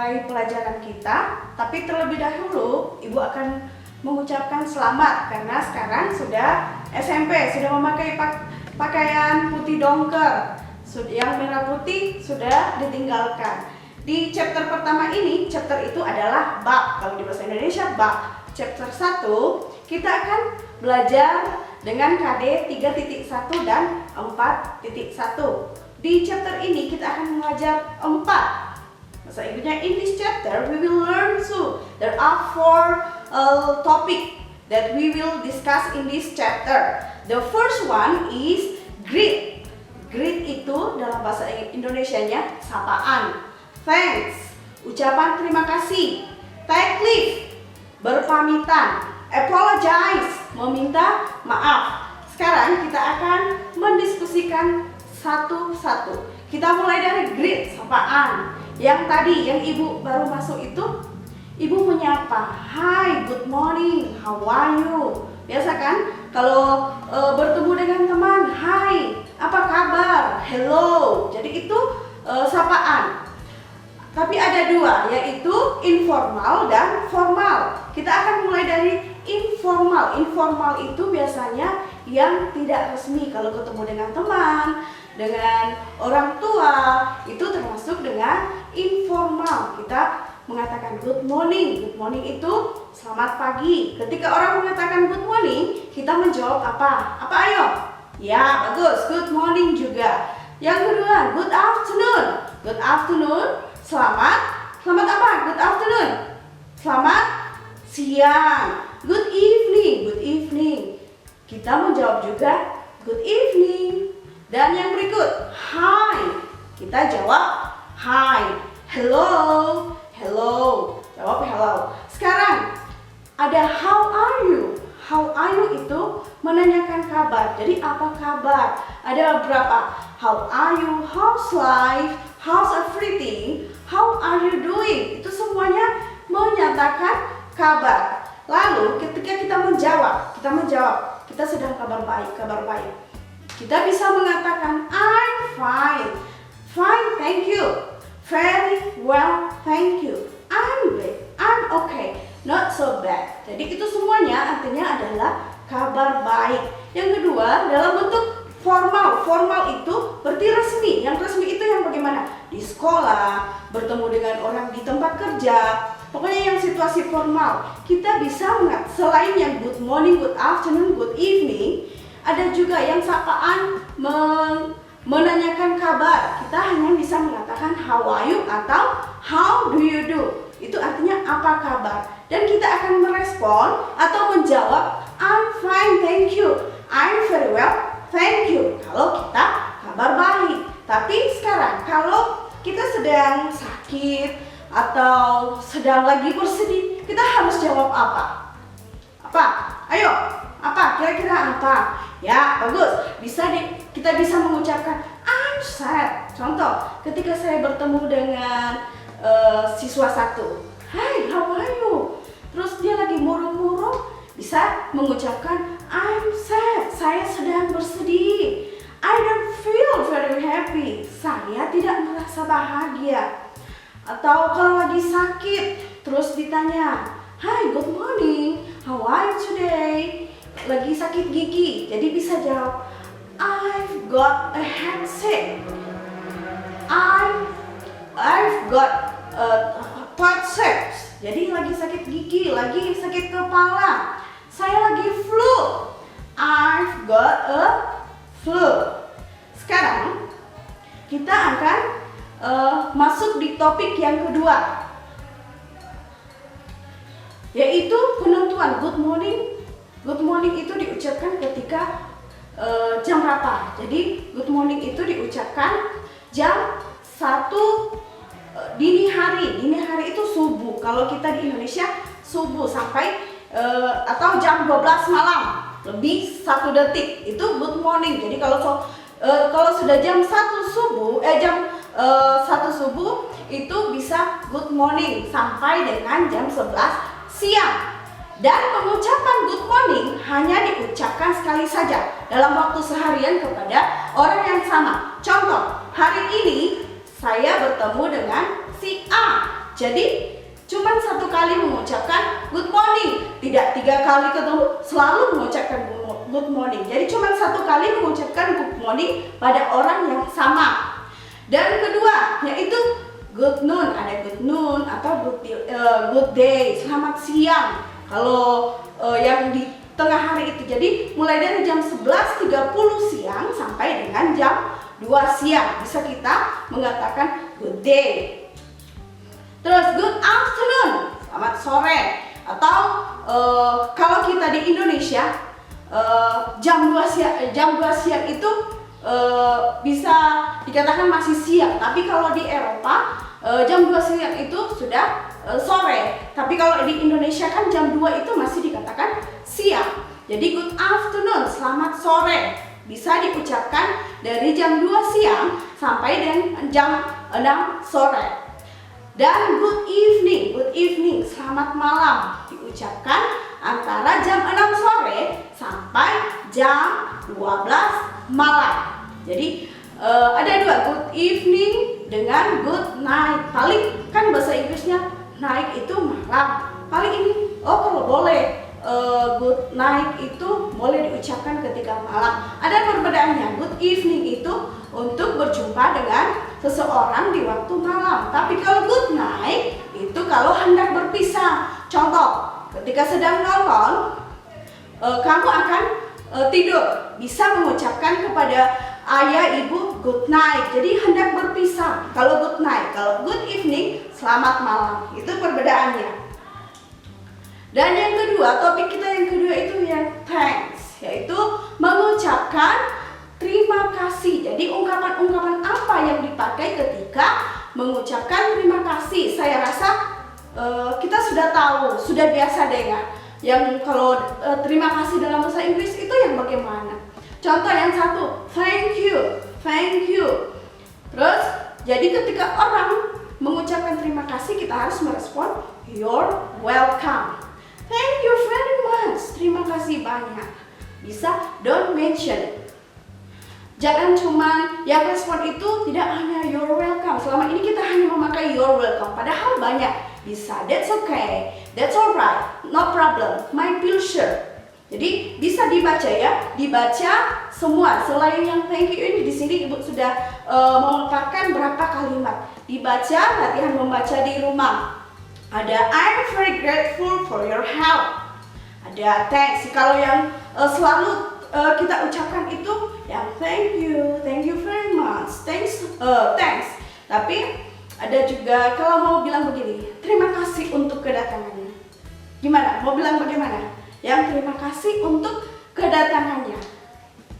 memulai pelajaran kita, tapi terlebih dahulu Ibu akan mengucapkan selamat karena sekarang sudah SMP, sudah memakai pakaian putih dongker. Yang merah putih sudah ditinggalkan. Di chapter pertama ini, chapter itu adalah bab. Kalau di bahasa Indonesia bab. Chapter 1 kita akan belajar dengan KD 3.1 dan 4.1. Di chapter ini kita akan belajar 4. Bahasa Inggrisnya, in this chapter we will learn so there are 4 topic that we will discuss in this chapter. The first one is greet. Greet itu dalam bahasa Indonesianya sapaan. Thanks, ucapan terima kasih. Take leave, berpamitan. Apologize, meminta maaf. Sekarang kita akan mendiskusikan satu-satu. Kita mulai dari greet, sapaan. Yang tadi, yang Ibu baru masuk itu, Ibu menyapa, hi, good morning, how are you? Biasa kan? Kalau bertemu dengan teman, hi, apa kabar? Hello. Jadi itu sapaan. Tapi ada dua, yaitu informal dan formal. Kita akan mulai dari informal. Informal itu biasanya yang tidak resmi. Kalau ketemu dengan teman, dengan orang tua, itu termasuk dengan informal. Kita mengatakan good morning. Good morning itu selamat pagi. Ketika orang mengatakan good morning, kita menjawab apa? Apa ayo? Ya, bagus. Good morning juga. Yang kedua, good afternoon. Good afternoon. Selamat apa? Good afternoon. Selamat siang. Good evening. Good evening. Kita menjawab juga good evening. Dan yang berikut, hi. Kita jawab hi. Hello. Hello. Jawab hello. Sekarang ada how are you? How are you itu menanyakan kabar. Jadi apa kabar? Ada berapa? How are you? How's life? How's everything? How are you doing? Itu semuanya menyatakan kabar. Lalu ketika kita menjawab, kita sedang kabar baik. Kita bisa mengatakan I'm fine. Fine, thank you. Very well, thank you. I'm great. I'm okay. Not so bad. Jadi itu semuanya artinya adalah kabar baik. Yang kedua dalam bentuk formal. Formal itu berarti resmi. Yang resmi itu yang bagaimana? Di sekolah, bertemu dengan orang di tempat kerja. Pokoknya yang situasi formal. Kita bisa selain yang good morning, good afternoon, good evening, ada juga yang sapaan menanyakan kabar. Kita hanya bisa mengatakan how are you atau how do you do. Itu artinya apa kabar. Dan kita akan merespon atau menjawab I'm fine, thank you. I'm very well, thank you. Kalau kita kabar baik. Tapi sekarang kalau kita sedang sakit atau sedang lagi bersedih, kita harus jawab apa? Apa? Ayo, apa? Kira-kira apa? Ya, bagus. Kita bisa mengucapkan I'm sad. Contoh, ketika saya bertemu dengan siswa satu, hi, how are you? Terus dia lagi murung-murung, bisa mengucapkan I'm sad. Saya sedang bersedih. I don't feel very happy. Saya tidak merasa bahagia. Atau kalau lagi sakit, terus ditanya, hi, good morning, how are you today? Lagi sakit gigi, jadi bisa jawab, I've got a headache. I've got a toothache. Jadi lagi sakit gigi, lagi sakit kepala. Saya lagi flu. I've got a flu. Sekarang kita akan masuk di topik yang kedua, yaitu penentuan good morning. Good morning itu diucapkan ketika jam berapa. Jadi good morning itu diucapkan jam 1 dini hari. Dini hari itu subuh. Kalau kita di Indonesia subuh sampai atau jam 12 malam lebih 1 detik itu good morning. Jadi kalau sudah jam 1 subuh itu bisa good morning sampai dengan jam 11 siang. Dan pengucapan good morning hanya diucapkan sekali saja dalam waktu seharian kepada orang yang sama. Contoh, hari ini saya bertemu dengan si A. Jadi cuman satu kali mengucapkan good morning, tidak 3 kali ketemu selalu mengucapkan good morning. Jadi cuman satu kali mengucapkan good morning pada orang yang sama. Dan kedua yaitu good noon, ada good noon atau good day, selamat siang. Kalau yang di tengah hari itu, jadi mulai dari jam 11.30 siang sampai dengan jam 2 siang bisa kita mengatakan good day. Terus good afternoon, selamat sore. Atau kalau kita di Indonesia jam 2 siang itu bisa dikatakan masih siang. Tapi kalau di Eropa jam 2 siang itu sudah sore. Tapi kalau di Indonesia kan jam 2 itu masih dikatakan siang. Jadi good afternoon, selamat sore, bisa diucapkan dari jam 2 siang sampai dengan jam 6 sore. Dan good evening, selamat malam, diucapkan antara jam 6 sore sampai jam 12 malam. Jadi ada dua, good evening dengan good night. Paling kan bahasa Inggrisnya night itu malam. Paling ini, kalau boleh good night itu boleh diucapkan ketika malam. Ada perbedaannya. Good evening itu untuk berjumpa dengan seseorang di waktu malam. Tapi kalau good night itu kalau hendak berpisah. Contoh, ketika sedang nonton, kamu akan tidur, bisa mengucapkan kepada ayah ibu good night. Jadi hendak berpisah kalau good night. Kalau good evening, selamat malam. Itu perbedaannya. Dan yang kedua, topik kita yang kedua itu yang thanks, yaitu mengucapkan terima kasih. Jadi ungkapan-ungkapan apa yang dipakai ketika mengucapkan terima kasih? Saya rasa kita sudah tahu, sudah biasa dengar. Yang kalau terima kasih dalam bahasa Inggris itu yang bagaimana? Contoh yang satu, thank you. Terus, jadi ketika orang mengucapkan terima kasih, kita harus merespon you're welcome. Thank you very much. Terima kasih banyak. Bisa don't mention it. Jangan cuma yang respon itu tidak hanya you're welcome. Selama ini kita hanya memakai you're welcome, padahal banyak. Bisa that's okay, that's alright, no problem, my pleasure. Jadi bisa dibaca ya, dibaca semua. Selain yang thank you ini, di sini Ibu sudah memaparkan berapa kalimat. Dibaca, latihan membaca di rumah. Ada I'm very grateful for your help. Ada thanks. Kalau yang selalu kita ucapkan itu yang thank you very much, thanks. Tapi ada juga kalau mau bilang begini, terima kasih untuk kedatangannya. Gimana? Mau bilang bagaimana? Yang terima kasih untuk kedatangannya.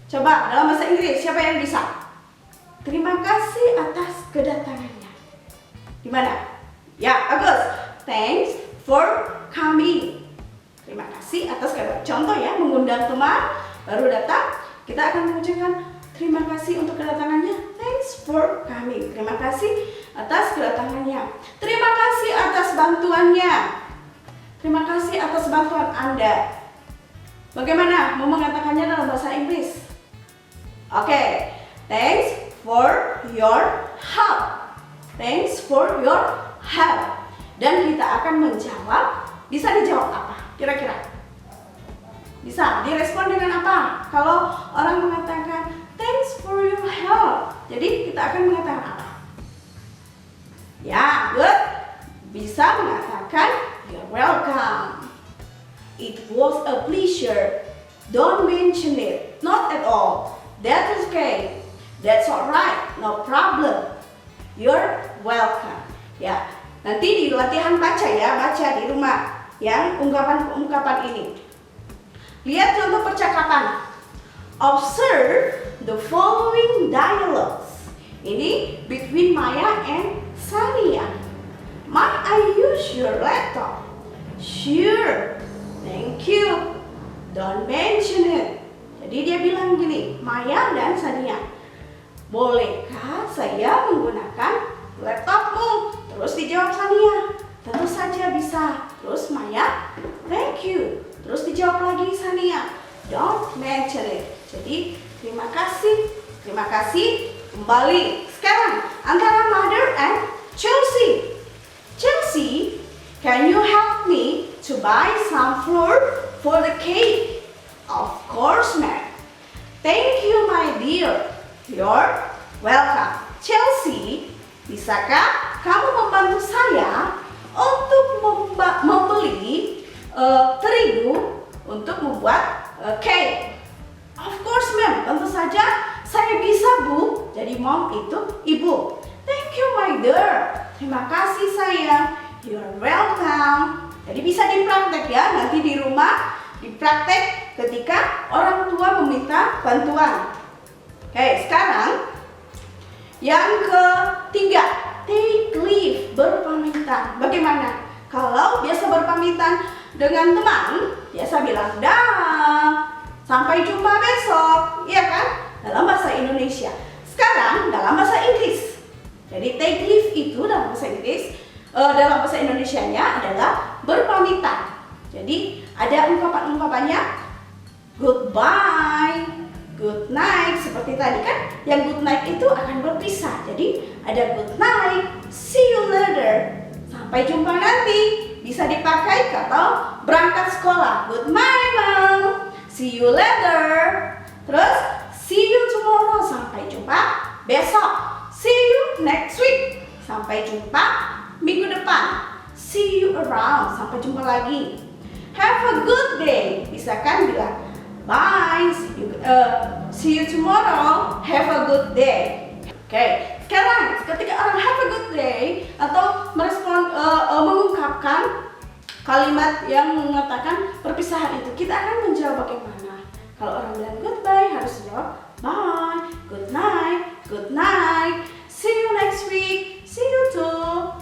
Coba dalam bahasa Inggris, siapa yang bisa? Terima kasih atas kedatangannya. Gimana? Ya, bagus. Thanks for coming. Terima kasih atas kedatangan. Contoh ya, mengundang teman baru datang, kita akan mengucapkan terima kasih untuk kedatangannya. Thanks for coming. Terima kasih atas kedatangannya. Terima kasih atas bantuannya. Terima kasih atas bantuan Anda. Bagaimana mau mengatakannya dalam bahasa Inggris? Oke. Thanks for your help. Thanks for your help. Dan kita akan menjawab, bisa dijawab apa? Kira-kira? Bisa direspon dengan apa? Kalau orang mengatakan thanks for your help, jadi kita akan mengatakan apa? Ya, good. Bisa mengatakan you're welcome. It was a pleasure. Don't mention it. Not at all. That's okay. That's alright. No problem. You're welcome. Ya, nanti di latihan baca ya, baca di rumah yang ungkapan-ungkapan ini. Lihat contoh percakapan. Observe the following dialogues. Ini between Maya and Sania. Might I use your laptop? Sure. Thank you. Don't mention it. Jadi dia bilang gini, Maya dan Sania, bolehkah saya menggunakan laptopmu? Terus dijawab Sania, tentu saja bisa. Terus Maya, thank you. Terus dijawab lagi Sania, don't mention it. Jadi terima kasih kembali. Sekarang antara Mother and Chelsea. Can you help me to buy some flour for the cake? Of course, ma'am. Thank you, my dear. You're welcome. Chelsea, bisakah kamu membantu saya untuk membeli terigu untuk membuat cake? Of course, ma'am. Tentu saja saya bisa, Bu. Jadi mom itu ibu. Thank you, my dear. Terima kasih, sayang. You're welcome. Jadi bisa dipraktek ya, nanti di rumah dipraktek ketika orang tua meminta bantuan. Oke, sekarang yang ketiga, take leave, berpamitan. Bagaimana? Kalau biasa berpamitan dengan teman, biasa bilang dah, sampai jumpa besok, iya kan? Dalam bahasa Indonesia. Sekarang dalam bahasa Inggris. Jadi take leave itu dalam bahasa Inggris, dalam bahasa Indonesianya adalah berpamitan. Jadi ada ungkapan-ungkapannya goodbye, good night, seperti tadi kan. Yang good night itu akan berpisah. Jadi ada good night, see you later, sampai jumpa nanti. Bisa dipakai kalau berangkat sekolah. Goodbye, mom, see you later. Terus see you tomorrow, sampai jumpa besok. See you next week, sampai jumpa minggu depan. See you around, sampai jumpa lagi. Have a good day, bisa kan bilang bye, see you tomorrow, have a good day. Oke, sekarang ketika orang have a good day atau mengungkapkan kalimat yang mengatakan perpisahan itu, kita akan menjawab bagaimana? Kalau orang bilang goodbye, harus jawab bye, good night, see you next week, see you too.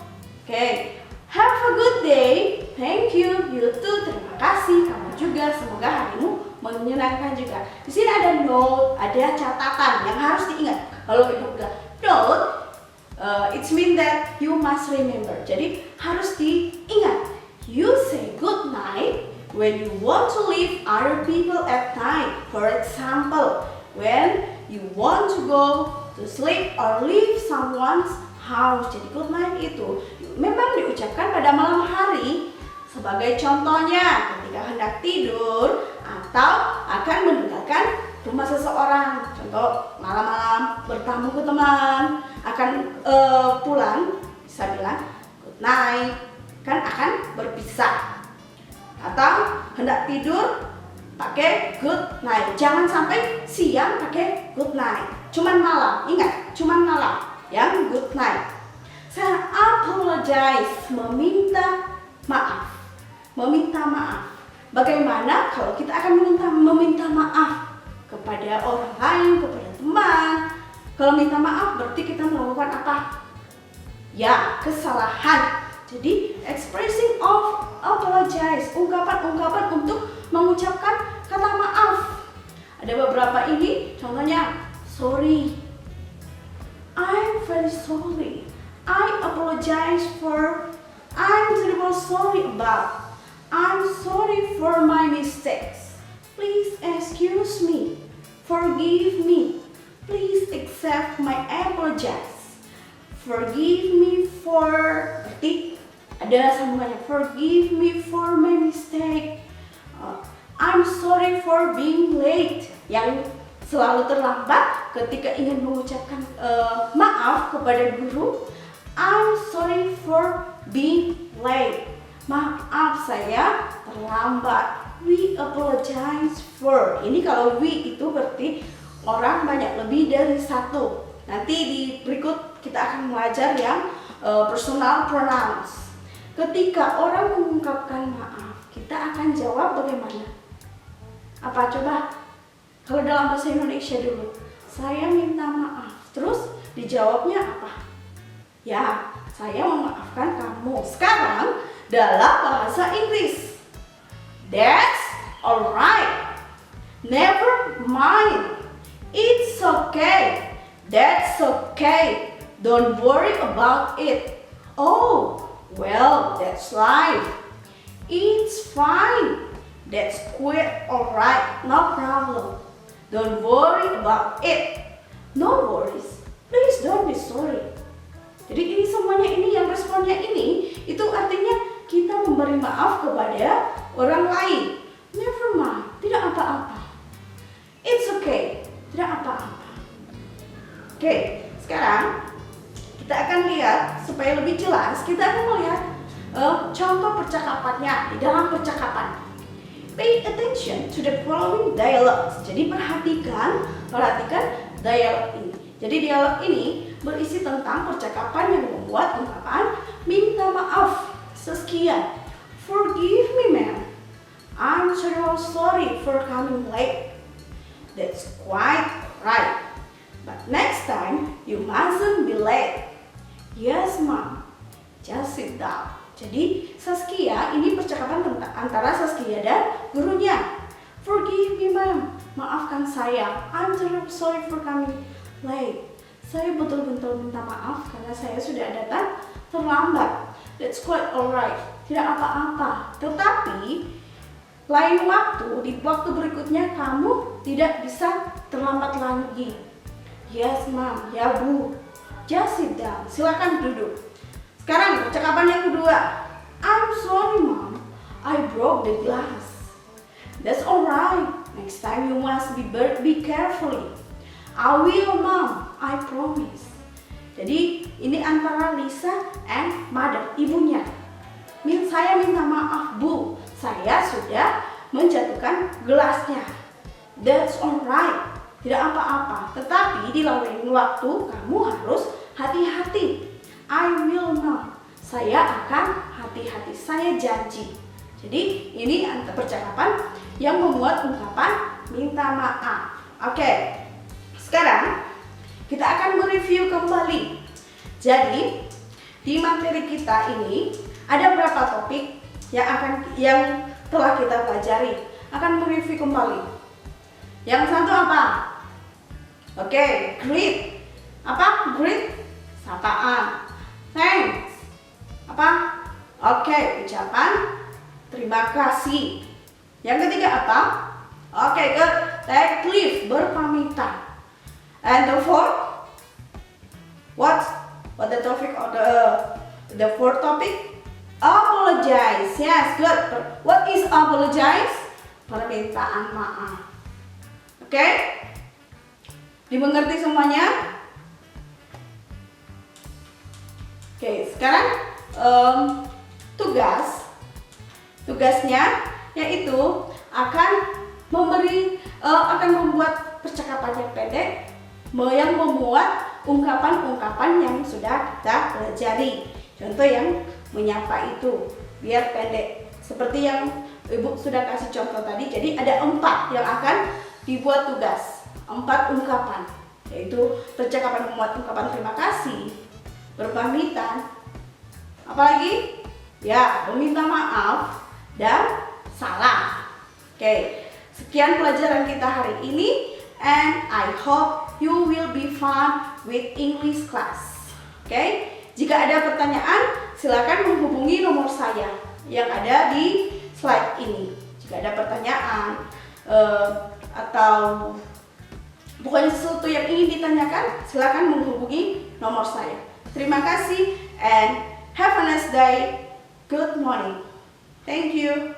Oke, have a good day, thank you, you too, terima kasih, kamu juga, semoga harimu menyenangkan juga. Di sini ada note, ada catatan yang harus diingat. Kalau ibu bilang note, it means that you must remember. Jadi harus diingat. You say good night when you want to leave other people at night. For example, when you want to go to sleep or leave someone's house. Jadi good night itu memang diucapkan pada malam hari. Sebagai contohnya ketika hendak tidur atau akan meninggalkan rumah seseorang. Contoh malam-malam bertamu ke teman, akan pulang, bisa bilang good night, kan akan berpisah. Atau hendak tidur pakai good night. Jangan sampai siang pakai good night. Cuman malam, ingat, cuman malam yang good night. Saya apologize, meminta maaf. Meminta maaf. Bagaimana kalau kita akan meminta maaf kepada orang lain, kepada teman? Kalau minta maaf berarti kita melakukan apa? Ya, kesalahan. Jadi expressing of apologize, ungkapan-ungkapan untuk mengucapkan kata maaf. Ada beberapa ini, contohnya sorry, I'm very sorry, I apologize for, I'm terribly sorry about, I'm sorry for my mistakes, please excuse me, forgive me, please accept my apologies, forgive me for, ada sambungannya, forgive me for my mistake, I'm sorry for being late, yang selalu terlambat ketika ingin mengucapkan maaf kepada guru. I'm sorry for being late, maaf saya terlambat. We apologize for, ini kalau we itu berarti orang banyak, lebih dari satu. Nanti di berikut kita akan belajar yang personal pronouns. Ketika orang mengungkapkan maaf, kita akan jawab bagaimana? Apa coba? Kalau dalam bahasa Indonesia dulu, saya minta maaf. Terus dijawabnya apa? Ya, saya memaafkan kamu. Sekarang dalam bahasa Inggris, that's alright, never mind, it's okay, that's okay, don't worry about it. Oh, well, that's life. It's fine. That's quite alright. No problem. Don't worry about it. No worries. Please don't be sorry. Jadi ini semuanya ini yang responnya ini itu artinya kita memberi maaf kepada orang lain. Never mind, tidak apa-apa. It's okay, tidak apa-apa. Oke, sekarang kita akan lihat supaya lebih jelas. Kita akan melihat contoh percakapannya di dalam percakapan. Pay attention to the following dialogues. Jadi perhatikan dialog ini. Jadi dialog ini berisi tentang percakapan yang membuat ungkapan minta maaf sekian. Forgive me, ma'am. I'm so sorry for coming late. That's quite right. But next time you mustn't be late. Yes, ma'am. Just sit down. Jadi Saskia, ini percakapan antara Saskia dan gurunya. Forgive me, ma'am. Maafkan saya. I'm so sorry for coming late. Saya betul-betul minta maaf karena saya sudah datang terlambat. That's quite alright. Tidak apa-apa. Tetapi lain waktu, di waktu berikutnya kamu tidak bisa terlambat lagi. Yes, ma'am. Ya, Bu. Just sit down. Silakan duduk. Sekarang percakapan yang kedua. I'm sorry, ma'am. I broke the glass. That's alright. Next time you must be carefully. I will, ma'am. I promise. Jadi ini antara Lisa and mother, ibunya. Saya minta maaf, Bu. Saya sudah menjatuhkan gelasnya. That's alright. Tidak apa-apa. Tetapi di lain waktu kamu harus hati-hati. I will not. Saya akan hati-hati. Saya janji. Jadi ini percakapan yang membuat ungkapan minta maaf. Oke. Sekarang kita akan mereview kembali. Jadi di materi kita ini ada berapa topik yang telah kita pelajari. Akan mereview kembali. Yang satu apa? Oke, greet. Apa? Greet. Sapaan. Thanks. Apa? Oke, ucapan terima kasih. Yang ketiga apa? Oke, good. Take leave, berpamitan. And the fourth, what the topic of the fourth topic? Apologize. Yes, good. What is apologize? Permintaan maaf. Oke? Dimengerti semuanya? Oke, sekarang tugasnya yaitu akan membuat percakapan yang pendek yang memuat ungkapan-ungkapan yang sudah kita pelajari. Contoh yang menyapa itu biar pendek. Seperti yang Ibu sudah kasih contoh tadi. Jadi ada 4 yang akan dibuat tugas. 4 ungkapan, yaitu percakapan memuat ungkapan terima kasih, berpamitan, apalagi ya meminta maaf dan salam. Oke, sekian pelajaran kita hari ini, and I hope you will be fun with English class. Oke, jika ada pertanyaan silakan menghubungi nomor saya yang ada di slide ini. Jika ada pertanyaan atau pokoknya sesuatu yang ingin ditanyakan, silakan menghubungi nomor saya. Terima kasih and have a nice day. Good morning. Thank you.